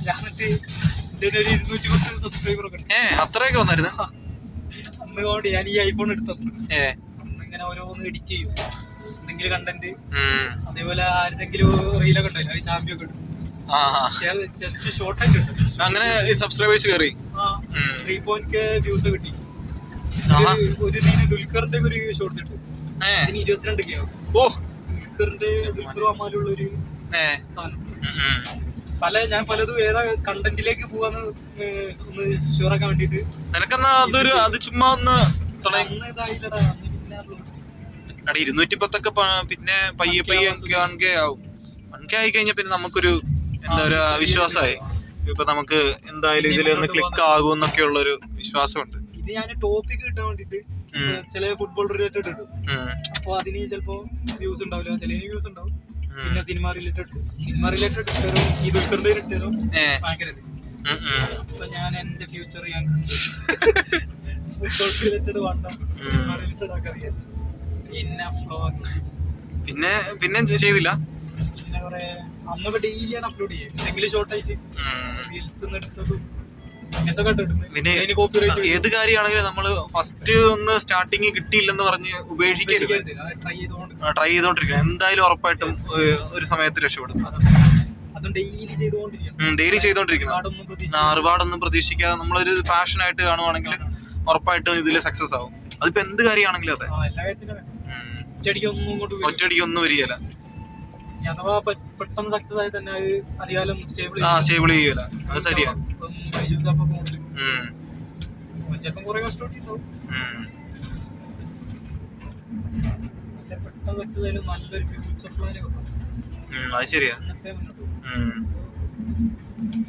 ഞാൻ എന്നിട്ട് ഇതിന്റെ ഒരു 210 സബ്സ്ക്രൈബർ ഒക്കെ അത്രയൊക്കെ വന്നായിരുന്നു അന്നുകൊണ്ട് ഞാൻ ഈ ഐഫോൺ എടുത്തു. അന്നിങ്ങനെ ഓരോന്ന് എഡിറ്റ് ചെയ്യും, എന്തെങ്കിലും കണ്ടന്റ്, അതേപോലെ ആരുടെങ്കിലും റീലൊക്കെ ഉണ്ടല്ലോ, അത് ചാമ്പ്യൻ ഒക്കെ ഇടും, ജസ്റ്റ് ഷോർട്ട് ആയിട്ട് കിട്ടും. അങ്ങനെ സബ്സ്ക്രൈബേഴ്സ് കയറി 3.k വ്യൂസ് കിട്ടി. ഒരു ദുൽഖറിന്റെ ഒരു ഷോർട്സ് ഇട്ടു, അതിന് 22K ആവും. ദുൽഖറും അമ്മാലുള്ള ഒരു സാധനം. ഞാൻ പലതും ഏതാ കണ്ടന്റിലേക്ക് പോവാന്ന് ഒന്ന് ഷുവറാക്കാൻ വേണ്ടിട്ട്. നിനക്കെന്നാ അത് ചുമ്മാ ഒന്ന് 210 പിന്നെ പയ്യെ ആവും. 1K ആയി കഴിഞ്ഞാൽ പിന്നെ നമുക്കൊരു എന്താ ഒരു വിശ്വാസമായി. ഇപ്പൊ നമുക്ക് എന്തായാലും ഇതിലൊന്ന് ക്ലിക്ക് ആകും എന്നൊക്കെ ഉള്ളൊരു വിശ്വാസമുണ്ട്. ഇത് ഞാൻ ടോപ്പിക് കിട്ടാൻ വേണ്ടിട്ട് ചില ഫുട്ബോൾ റിലേറ്റഡ് ഇടും. അപ്പൊ അതിന് ചിലപ്പോ വ്യൂസ് ഉണ്ടാവില്ല, ചില വ്യൂസ് ഉണ്ടാവും. പിന്നെ സിനിമ റിലേറ്റഡ് ഇട്ടുതരും, ഈ ദുൽഖറിന്റെ ഇട്ടുതരും. ഭയങ്കര അപ്പൊ ഞാൻ എന്റെ ഫ്യൂച്ചർ ഞാൻ ഫുട്ബോൾ റിലേറ്റഡ് വേണ്ട, സിനിമ റിലേറ്റഡ് ആക്കാൻ വിചാരിച്ചു. പിന്നെ ചെയ്തില്ല. പിന്നെ കുറെ അന്നൊക്കെ ഡെയിലി ഞാൻ അപ്ലോഡ് ചെയ്യും, എന്തെങ്കിലും ഷോർട്ടായിട്ട് റീൽസ് എടുത്തതും. പിന്നെ ഏത് കാര്യമാണെങ്കിലും നമ്മള് ഫസ്റ്റ് ഒന്ന് സ്റ്റാർട്ടിങ് കിട്ടിയില്ലെന്ന് പറഞ്ഞ് ഉപേക്ഷിക്കരുത്. ട്രൈ ചെയ്തോണ്ടിരിക്കണം, എന്തായാലും ഉറപ്പായിട്ടും ഒരു സമയത്ത് രക്ഷപ്പെടും. ഡെയിലി ചെയ്തോണ്ടിരിക്കണം. ഒരുപാടൊന്നും പ്രതീക്ഷിക്കാതെ നമ്മളൊരു പാഷനായിട്ട് കാണുവാണെങ്കിൽ ഉറപ്പായിട്ടും ഇതിൽ സക്സസ് ആവും. അതിപ്പോ എന്ത് കാര്യമാണെങ്കിലും അതെ, ഒറ്റയടിക്ക് ഒന്നും വരികയില്ല. അഥവാ പെട്ടെന്ന് സക്സസ് ആയി തന്നെ അത് അധികാലം സ്റ്റേബിൾ ചെയ്യൂല. അത് ശരിയാ. ചിലപ്പം കുറെ കഷ്ടപ്പെട്ടിട്ടുണ്ടാവും. പെട്ടെന്ന് സക്സസ് ആയാലും നല്ലൊരു ഫ്യൂച്ചർ പ്ലാൻ. അത് ശരിയാ.